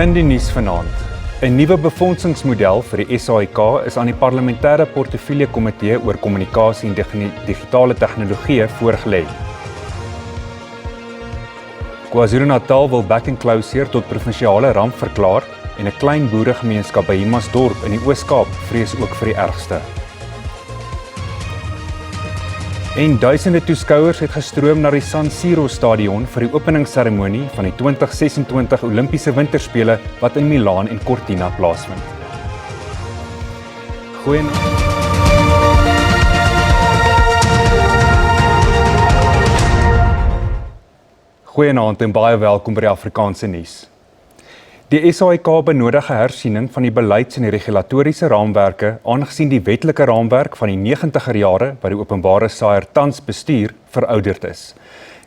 In die nuus vanaand. 'n Nuwe befondsingsmodel vir die SAIK is aan die parlementêre portefeulje komitee oor kommunikasie en digitale tegnologie voorgelê. KwaZulu-Natal wil back and closure tot provinsiale ramp verklaar en 'n klein boeregemeenskap by Humansdorp in die Oos-Kaap vrees ook vir die ergste. En duisende toeskouers het gestroom na die San Siro stadion vir die openingsseremonie van die 2026 Olimpiese Winterspele wat in Milaan en Cortina plaasvind. Goeienaand en baie welkom by die Afrikaanse nuus. Die SAIK benodig 'n hersiening van die beleids- en die regulatoriese raamwerke aangesien die wetlike raamwerk van die 90er jare wat die openbare saaier tans bestuur verouderd is.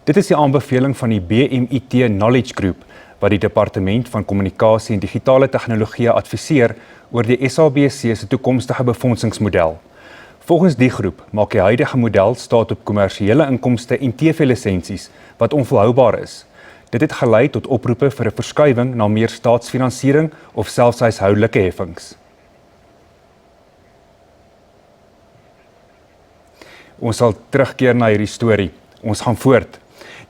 Dit is die aanbeveling van die BMIT Knowledge Group wat die Departement van Kommunikasie en Digitale Tegnologie adviseer oor die SABC se toekomstige befondsingsmodel. Volgens die groep maak die huidige model staat op kommersiële inkomste en TV-lisensies wat onvolhoubaar is. Dit het gelei tot oproepe vir 'n verskuiwing na meer staatsfinansiering of selfs huishoudelike heffings. Ons sal terugkeer na hierdie storie. Ons gaan voort.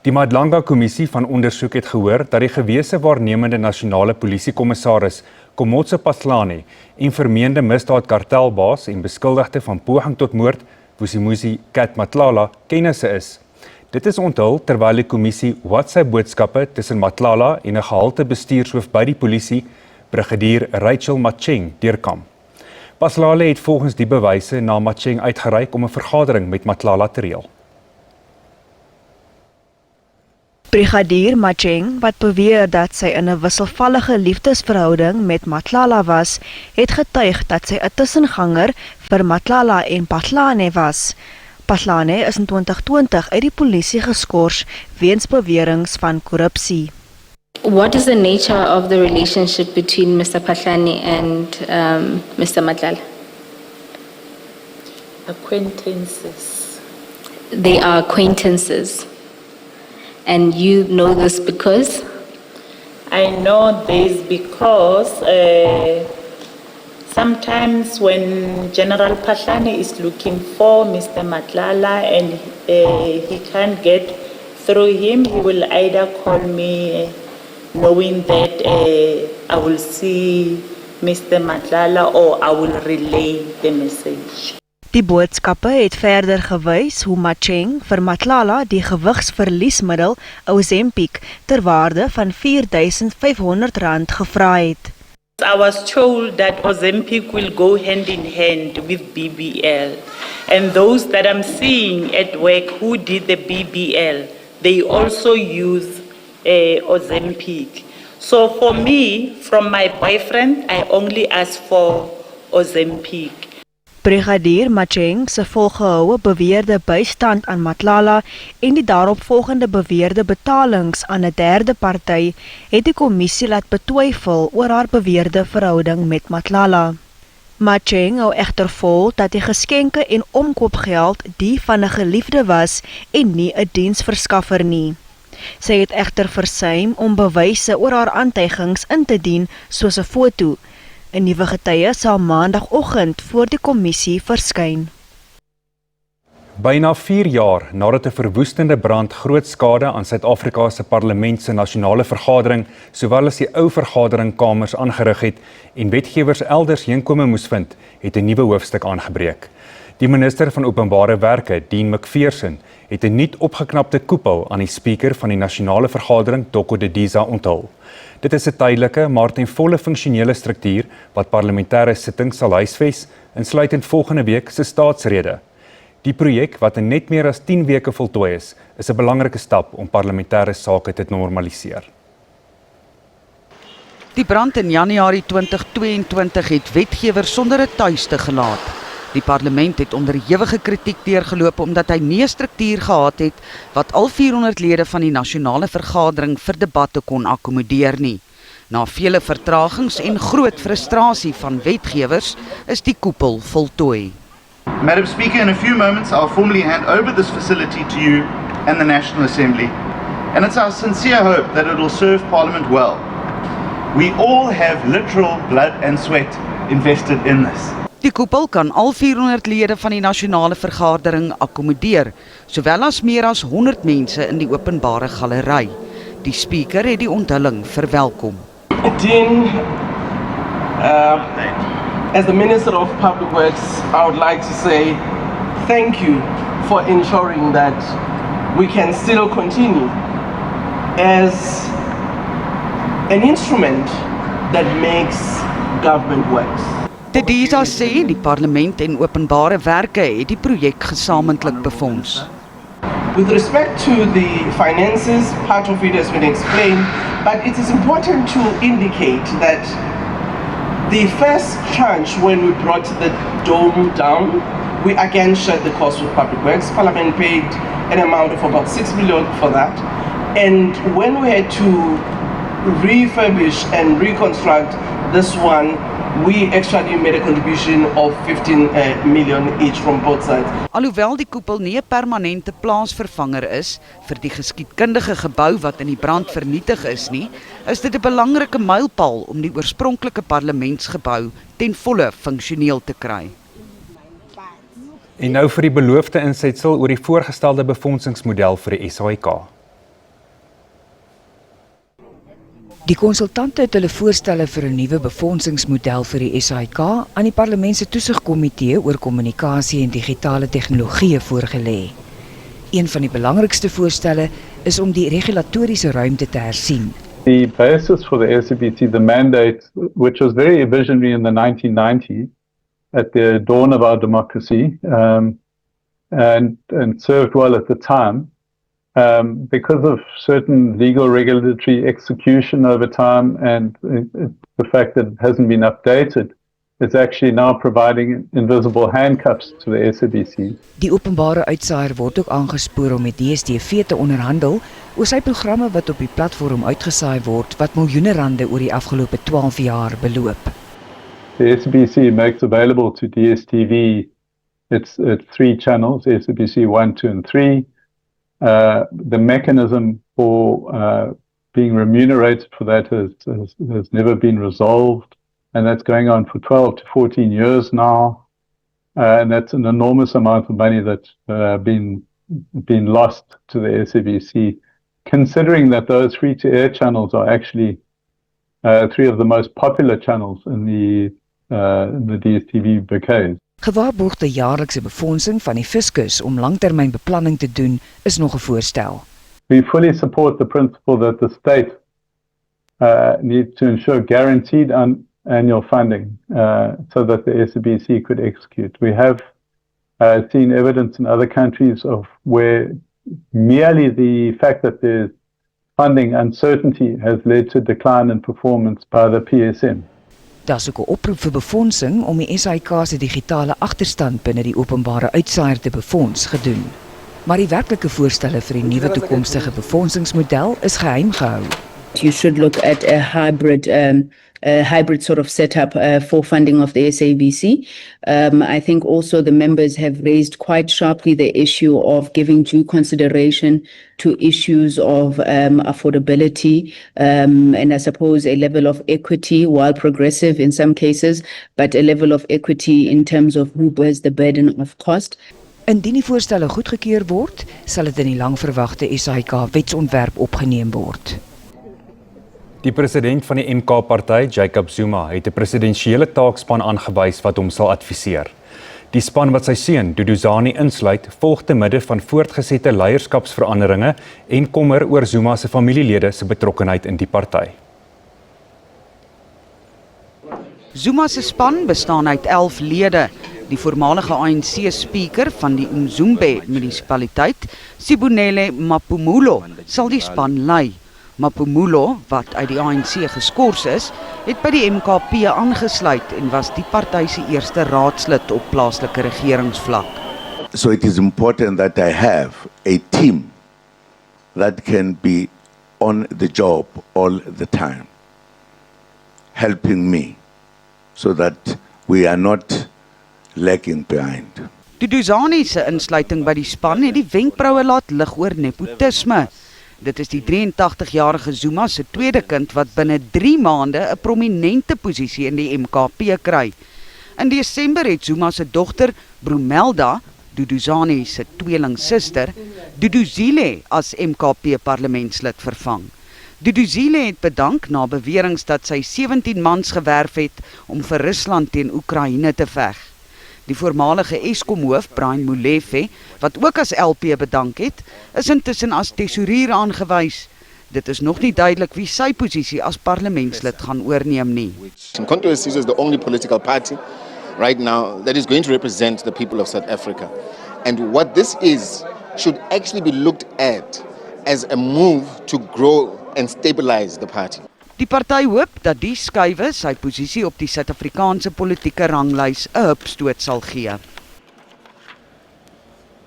Die Madlanga-kommissie van ondersoek het gehoor dat die gewese waarnemende nasionale polisiekommissaris Komotso Patlane en vermeende misdaadkartelbaas en beskuldigde van poging tot moord, Vusimuzi Kat Matlala, kennisse is. Dit is onthul terwyl die kommissie WhatsApp-boodskappe tussen Matlala en 'n gehalte bestuurshoof by die polisie, brigadier Rachel Macheng, deurkam. Patlale het volgens die bewyse na Macheng uitgereik om 'n vergadering met Matlala te reël. Brigadier Macheng, wat beweer dat sy in 'n wisselvallige liefdesverhouding met Matlala was, het getuig dat sy 'n tussenganger vir Matlala en Patlane was. Patlane is in 2020 uit die polisie geskort weens beweringe van korrupsie. What is the nature of the relationship between Mr. Patlane and Mr. Matlala? Acquaintances. They are acquaintances. And you know this because? I know this because sometimes when General Patlane is looking for Mr. Matlala and he can't get through him, he will either call me knowing that I will see Mr. Matlala or I will relay the message. Die boodskappe het verder gewys hoe Macheng vir Matlala die gewigsverliesmiddel Ozempic ter waarde van R4.500 gevra het. I was told that Ozempic will go hand in hand with BBL, and those that I'm seeing at work who did the BBL, they also use Ozempic. So for me, from my boyfriend, I only ask for Ozempic. Brigadier Macheng se volgehoue beweerde bystand aan Matlala en die daaropvolgende beweerde betalings aan 'n derde party het die kommissie laat betwyfel oor haar beweerde verhouding met Matlala. Macheng hou egter vol dat die geskenke en omkoopgeld die van 'n geliefde was en nie 'n diensverskaffer nie. Sy het egter versuim om bewyse oor haar aantuigings in te dien soos 'n foto. 'n Nuwe getuie sal maandagooggend voor die kommissie verskyn. Byna 4 jaar nadat 'n verwoestende brand groot skade aan Suid-Afrika se parlement se nasionale vergadering, sowel as die ou vergaderingkamers aangerig het en wetgewers elders heenkome moes vind, het 'n nuwe hoofstuk aangebreek. Die minister van Openbare Werke, Dean McPherson, het 'n nuut opgeknapte koepel aan die spreker van die nasionale vergadering, Toko Didiza, onthul. Dit is 'n tydelike, maar ten volle funksionele struktuur wat parlementêre sittings sal huisves, insluitend volgende week se staatsrede. Die projek, wat in net meer as 10 weke voltooi is 'n belangrike stap om parlementêre sake te normaliseer. Die brand in Januarie 2022 het wetgewers sonder 'n tuiste gelaat. Die parlement het onder ewige kritiek deurgeloop omdat hy nie 'n struktuur gehad het wat al 400 lede van die nasionale vergadering vir debatte kon akkommodeer nie. Na vele vertragings en groot frustrasie van wetgewers is die koepel voltooi. Madam Speaker, in a few moments I'll formally hand over this facility to you and the National Assembly. And it's our sincere hope that it will serve Parliament well. We all have literal blood and sweat invested in this. Die koepel kan al 400 lede van die nasionale vergadering akkommodeer, sowel as meer as 100 mense in die openbare galery. Die speaker het die onthulling verwelkom. Dean, as the Minister of Public Works, I would like to say thank you for ensuring that we can still continue as an instrument that makes government works. Tedisa sê die parlement en openbare werke het die projek gesamentlik befonds. With respect to the finances, part of it has been explained, but it is important to indicate that the first tranche, when we brought the dome down, we again shared the cost with Public Works. Parliament paid an amount of about 6 million for that. And when we had to refurbish and reconstruct this one, we actually made a contribution of 15 million each from both sides. Alhoewel die koepel nie 'n permanente plaasvervanger is vir die geskiedkundige gebou wat in die brand vernietig is nie, is dit 'n belangrike mylpaal om die oorspronklike parlementsgebou ten volle funksioneel te kry. En nou vir die beloofde insetsel oor die voorgestelde befondsingsmodel vir die SAIK. Die konsultante het hulle voorstelle vir 'n nuwe befondsingsmodel vir die SAIK aan die Parlement se Toesigkomitee oor kommunikasie en digitale tegnologieë voorgelê. Een van die belangrikste voorstelle is om die regulatoriese ruimte te hersien. The basis for the SABC, the mandate, which was very visionary in the 1990s, at the dawn of our democracy, and served well at the time, because of certain legal regulatory execution over time and the fact that it hasn't been updated, it's actually now providing invisible handcuffs to the SABC. Die openbare uitsaaier word ook aangespoor om met DStv te onderhandel oor sy programme wat op die platform uitgesaai word wat miljoene rande oor die afgelope 12 jaar beloop. The SABC makes available to DStv it's 3 channels, SABC 1, 2 and 3. The mechanism for being remunerated for that has never been resolved, and that's going on for 12 to 14 years now, and that's an enormous amount of money that's been lost to the SABC, considering that those free-to-air channels are actually 3 of the most popular channels in the DStv bouquet. Gewaarborgde jaarlikse befondsing van die fiskus om langtermynbeplanning te doen is nog 'n voorstel. We fully support the principle that the state needs to ensure guaranteed annual funding so that the SABC could execute. We have seen evidence in other countries of where merely the fact that there's funding uncertainty has led to decline in performance by the PSM. Daar is ook 'n oproep vir befondsing om die SAIK se digitale agterstand binne die openbare uitsaaier te befonds gedoen. Maar die werklike voorstelle vir die nuwe toekomstige befondsingsmodel is geheim gehou. You should look at a hybrid sort of setup for funding of the SABC. I think also the members have raised quite sharply the issue of giving due consideration to issues of affordability and I suppose a level of equity, while progressive in some cases, but a level of equity in terms of who bears the burden of cost. Indien die voorstelle goedgekeur word, sal dit in die langverwagte SAIK wetsontwerp opgeneem word. Die president van die MK-party, Jacob Zuma, het 'n presidensiële taakspan aangewys wat hom sal adviseer. Die span wat sy seun, Duduzane, insluit, volg te midde van voortgesette leierskapsveranderinge en kommer oor Zuma se familielede se betrokkenheid in die party. Zuma se span bestaan uit 11 lede. Die voormalige ANC-speaker van die Umzumbe munisipaliteit, Sibonele Mapumulo, sal die span lei. Mapumulo, wat uit die ANC geskort is, het by die MKP aangesluit en was die party se eerste raadslid op plaaslike regeringsvlak. So it is important that I have a team that can be on the job all the time, helping me so that we are not lagging behind. Duduzane se insluiting by die span het die wenkbroue laat lig oor nepotisme. Dit is die 83-jarige Zuma se tweede kind wat binne 3 maande 'n prominente posisie in die MKP kry. In Desember het Zuma se dogter Brumelda, Duduzane se tweelingsuster, Duduzile as MKP parlementslid vervang. Duduzile het bedank na beweringe dat sy 17 mans gewerf het om vir Rusland teen Oekraïne te veg. Die voormalige Eskom-hoof, Brian Molefe, wat ook as LP bedank het, is intussen as tesourier aangewys. Dit is nog nie duidelik wie sy posisie as parlementslid gaan oorneem nie. Umkhonto weSizwe is the only political party right now that is going to represent the people of South Africa. And what this is should actually be looked at as a move to grow and stabilize the party. Die party hoop dat die skuiwe sy posisie op die Suid-Afrikaanse politieke ranglys 'n hupstoot sal gee.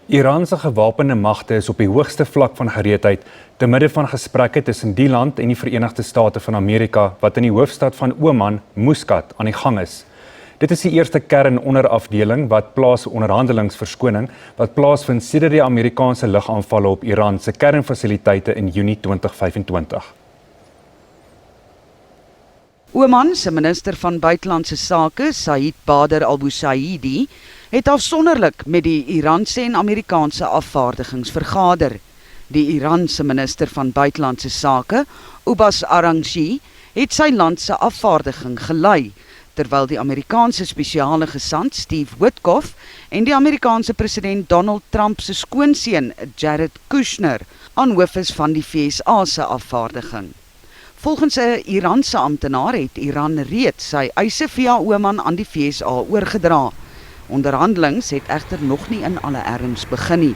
Iran se gewapende magte is op die hoogste vlak van gereedheid te midde van gesprekke tussen die land en die Verenigde State van Amerika wat in die hoofstad van Oman, Muscat, aan die gang is. Dit is die eerste kernonderafdeling wat plaasvind sedert die Amerikaanse lugaanvalle op Iran se kernfasiliteite in Junie 2025. Oman se minister van buitelandse sake, Said Badr al-Busaidi, het afsonderlik met die Iranse en Amerikaanse afvaardigings vergader. Die Iranse minister van buitelandse sake, Ubas Arangchi, het sy land se afvaardiging gelei, terwyl die Amerikaanse spesiale gesant Steve Witkoff en die Amerikaanse president Donald Trump se skoonseun Jared Kushner aan hoof is van die VSA se afvaardiging. Volgens 'n Iranse amptenaar het Iran reeds sy eise via Oman aan die VSA oorgedra. Onderhandelings het egter nog nie in alle erns begin nie.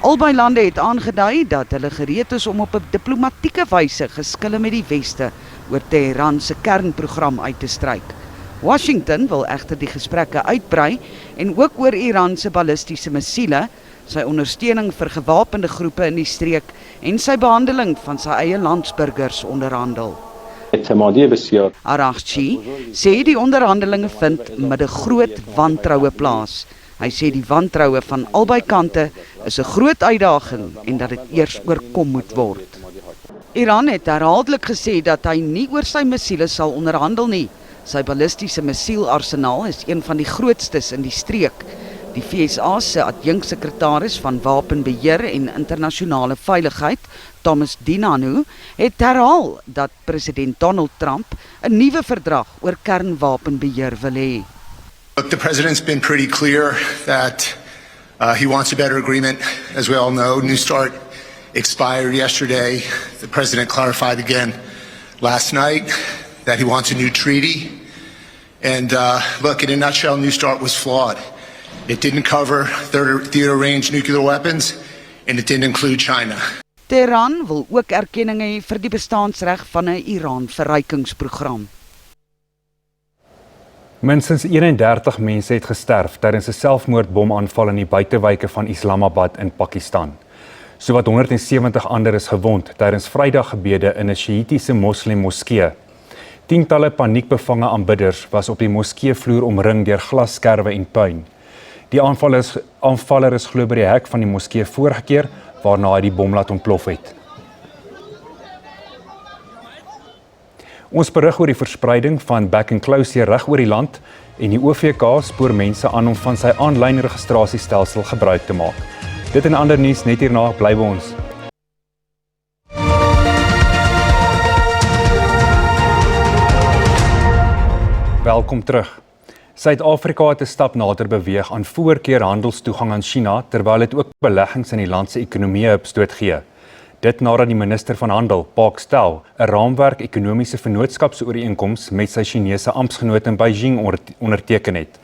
Albei lande het aangedui dat hulle gereed is om op 'n diplomatieke wyse geskille met die Weste oor Teheran se kernprogram uit te stryk. Washington wil egter die gesprekke uitbrei en ook oor Iran se ballistiese missiele, sy ondersteuning vir gewapende groepe in die streek en sy behandeling van sy eie landsburgers onderhandel. Arangchi sê die onderhandelinge vind met 'n groot wantroue plaas. Hy sê die wantroue van albei kante is 'n groot uitdaging en dat dit eers oorkom moet word. Iran het herhaaldelik gesê dat hy nie oor sy missiele sal onderhandel nie. Sy ballistiese missielarsenaal is een van die grootstes in die streek. Die VSA se adjunksekretaris van wapenbeheer en internasionale veiligheid, Thomas Dinanu, het herhaal dat president Donald Trump 'n nuwe verdrag oor kernwapenbeheer wil hê. Look, the president's been pretty clear that he wants a better agreement. As we all know, New START expired yesterday. The president clarified again last night that he wants a new treaty. And look, in a nutshell, New START was flawed. It didn't cover theater-range nuclear weapons, and it didn't include China. Teheran wil ook erkenning hê vir die bestaansreg van 'n Iran-verrykingsprogram. Minstens 31 mense het gesterf tydens 'n selfmoordbomaanval in die buitewyke van Islamabad in Pakistan. Sowat 170 ander is gewond tydens Vrydaggebede in 'n Sjiitiese moslim moskee. Tientalle paniekbevange aanbidders was op die moskeevloer omring deur glasskerwe en puin. Die aanvaller is glo by die hek van die moskee voorgekeer, waarna hy die bom laat ontplof het. Ons berig oor die verspreiding van back and close reg oor die land en die OVK spoor mense aan om van sy aanlyn registrasiestelsel gebruik te maak. Dit en ander nuus net hierna, bly by ons. Welkom terug. Suid-Afrika het 'n stap nader beweeg aan voorkeur handelstoegang aan China, terwyl dit ook beleggings in die land se ekonomie 'n opstoot gee. Dit nadat die minister van Handel, Pak Stel, 'n raamwerk ekonomiese vennootskapsooreenkoms met sy Chinese amptgenoot in Beijing onderteken het.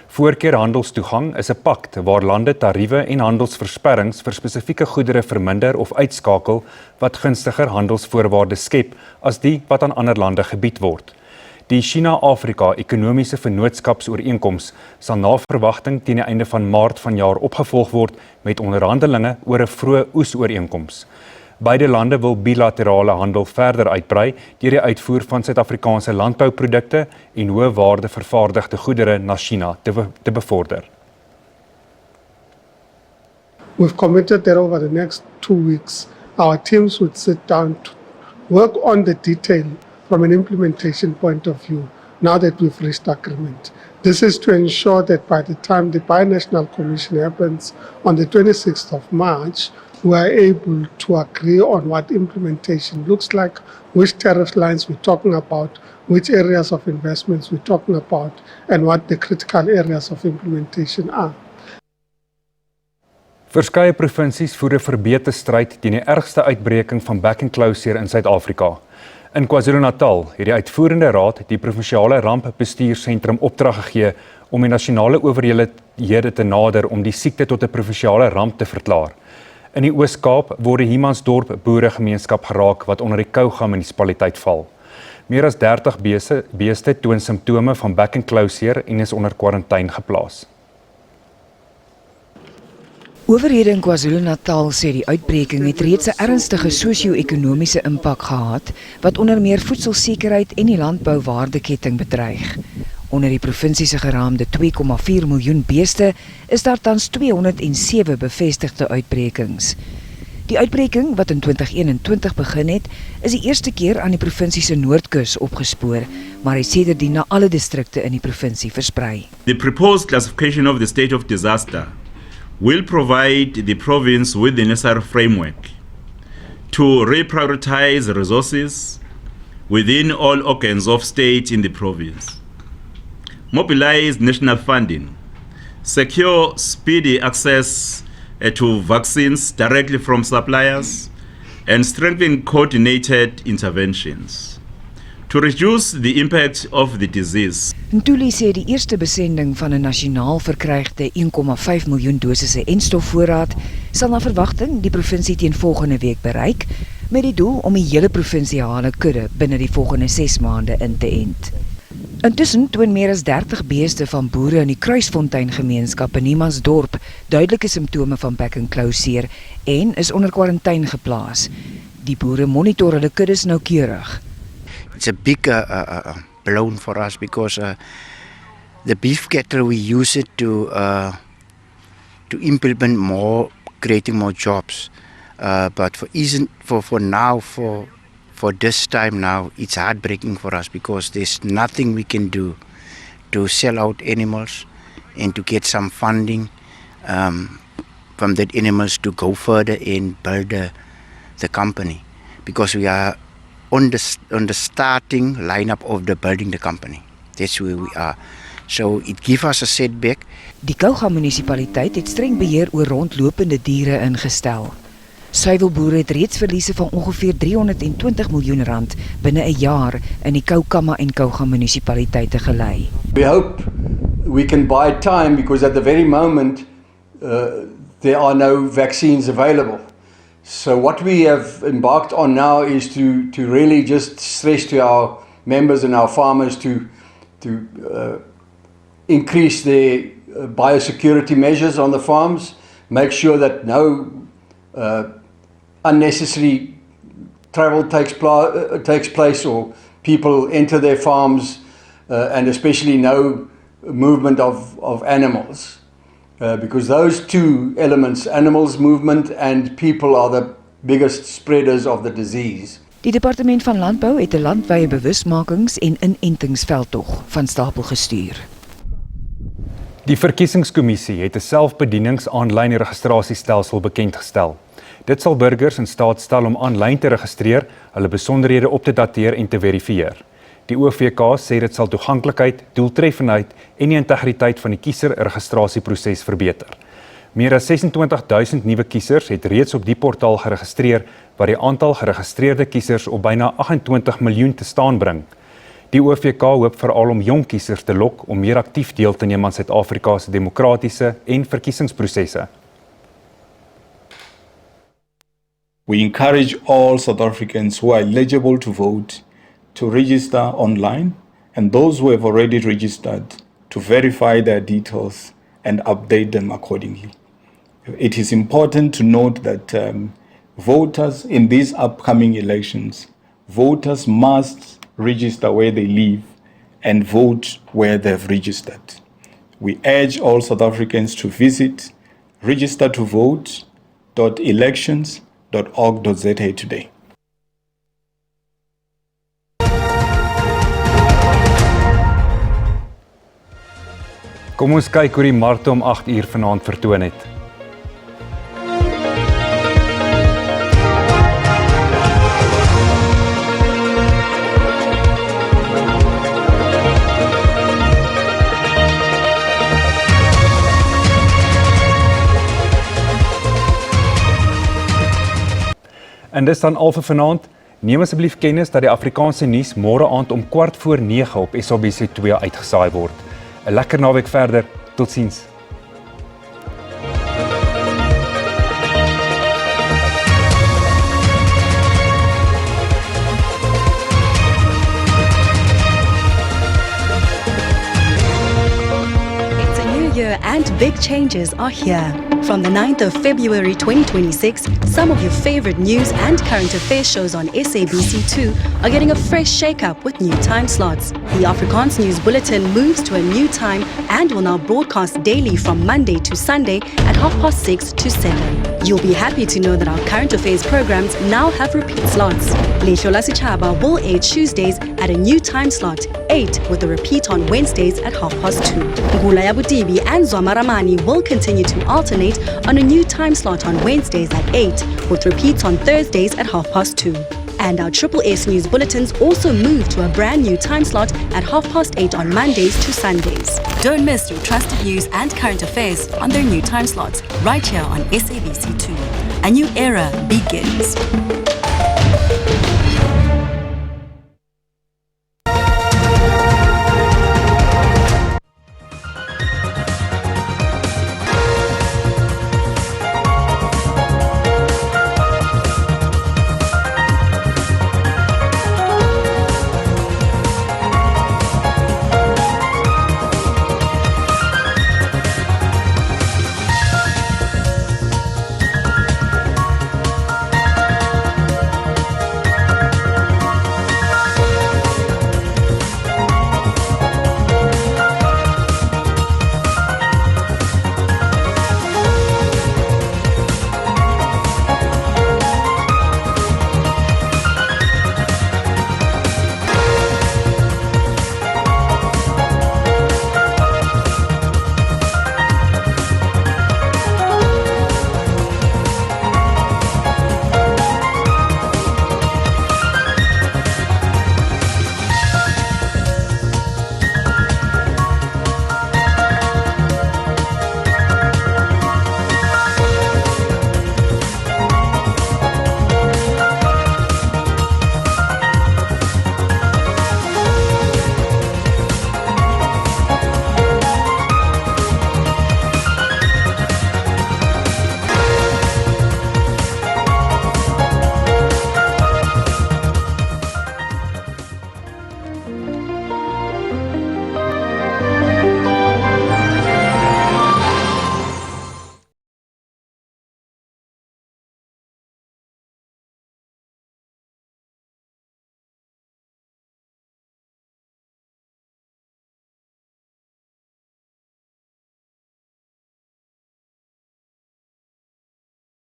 Voorkeur handelstoegang is 'n pakt waar lande tariewe en handelsversperrings vir spesifieke goedere verminder of uitskakel wat gunstiger handelsvoorwaardes skep as die wat aan ander lande gebied word. Die China-Afrika ekonomiese vennootskapsooreenkoms sal na verwagting teen die einde van Maart vanjaar opgevolg word met onderhandelinge oor 'n vroeë oesooreenkoms. Beide lande wil bilaterale handel verder uitbrei deur die uitvoer van Suid-Afrikaanse landbouprodukte en hoë waarde vervaardigde goedere na China te bevorder. We've committed that over the next 2 weeks our teams would sit down to work on the detail from an implementation point of view now that we've reached agreement. This is to ensure that by the time the Binational Commission happens on the 26th of March, we are able to agree on what implementation looks like, which tariff lines we're talking about, which areas of investments we're talking about, and what the critical areas of implementation are. Verskeie provinsies voer 'n verbeete stryd teen die ergste uitbreking van back-and-closure in Suid-Afrika. In KwaZulu-Natal het die uitvoerende raad die provinsiale rampbestuursentrum opdrag gegee om die nasionale owerhede te nader om die siekte tot 'n provinsiale ramp te verklaar. In die Oos-Kaap word die Humansdorp boeregemeenskap geraak wat onder die Kouga munisipaliteit val. Meer as 30 beeste toon simptome van back-and-closure en is onder kwarantyne geplaas. Owerhede in KwaZulu-Natal sê die uitbreking het reeds 'n ernstige sosio-ekonomiese impak gehad wat onder meer voedselsekerheid en die landbouwaardeketting bedreig. Onder die provinsie se geraamde 2,4 miljoen beeste is daar tans 207 bevestigde uitbrekings. Die uitbreking wat in 2021 begin het, is die eerste keer aan die provinsie se noordkus opgespoor, maar het sedertdien na alle distrikte in die provinsie versprei. The proposed classification of the state of disaster will provide the province with the necessary framework to reprioritize resources within all organs of state in the province, mobilize national funding, secure speedy access to vaccines directly from suppliers, and strengthen coordinated interventions to reduce the impact of the disease. Ntuli sê die eerste besending van 'n nasionaal verkrygde 1,5 miljoen dosisse enstofvoorraad sal na verwagting die provinsie teen volgende week bereik met die doel om die hele provinsiale kudde binne die volgende 6 maande in te ent. Intussen toon meer as 30 beeste van boere in die Kruisfontein gemeenskap in Humansdorp duidelike simptome van back-and-closure en is onder kwarantyne geplaas. Die boere monitor hulle kuddes noukeurig. It's a big blow for us because the beef cattle, we use it to implement more, creating more jobs. But for this time now, it's heartbreaking for us because there's nothing we can do to sell out animals and to get some funding from that animals to go further and build the company, because we are on the starting lineup of the building the company. That's where we are. So it gives us a setback. Die Kouga munisipaliteit het streng beheer oor rondlopende diere ingestel. Suiwelboere het reeds verliese van ongeveer 320 miljoen rand binne 'n jaar in die Koukama en Kouga munisipaliteite gelei. We hope we can buy time because at the very moment there are no vaccines available. So what we have embarked on now is to really just stress to our members and our farmers to increase their biosecurity measures on the farms, make sure that no unnecessary travel takes place or people enter their farms, and especially no movement of animals. Because those two elements, animals movement and people, are the biggest spreaders of the disease. Die departement van landbou het 'n landwyse bewusmakings- en inentingsveldtog van stapel gestuur. Die verkiesingskommissie het 'n selfbedienings-aanlyn registrasiestelsel bekendgestel. Dit sal burgers in staat stel om aanlyn te registreer, hulle besonderhede op te dateer en te verifieer. Die OVK sê dit sal toeganklikheid, doeltreffendheid en die integriteit van die kieserregistrasieproses verbeter. Meer as 26,000 nuwe kiesers het reeds op die portaal geregistreer, wat die aantal geregistreerde kiesers op byna 28 miljoen te staan bring. Die OVK hoop veral om jong kiesers te lok om meer aktief deel te neem aan Suid-Afrika se demokratiese en verkiesingsprosesse. We encourage all South Africans who are eligible to vote to register online, and those who have already registered to verify their details and update them accordingly. It is important to note that voters in these upcoming elections, voters must register where they live and vote where they've registered. We urge all South Africans to visit registertovote.elections.co.za sabc.org.za today. Kom ons kyk hoe die markte om 8 uur vanaand vertoon het. En dis dan al vir vanaand. Neem asseblief kennis dat die Afrikaanse nuus môre aand om 9:15 op SABC2 uitgesaai word. 'n Lekker naweek verder. Totsiens. It's a new year and big changes are here. From the 9th of February 2026, some of your favorite news and current affairs shows on SABC2 are getting a fresh shake-up with new time slots. The Afrikaans News Bulletin moves to a new time and will now broadcast daily from Monday to Sunday at 6:30 to 7. You'll be happy to know that our current affairs programs now have repeat slots. Lehlo la Sechaba will air Tuesdays at a new time slot, 8, with a repeat on Wednesdays at 2:30. Ngula ya Butibi and Zwamaramani will continue to alternate on a new time slot on Wednesdays at 8, with repeats on Thursdays at 2:30. And our Triple S News Bulletins also move to a brand new time slot at 8:30 on Mondays to Sundays. Don't miss your trusted news and current affairs on their new time slots, right here on SABC2. A new era begins.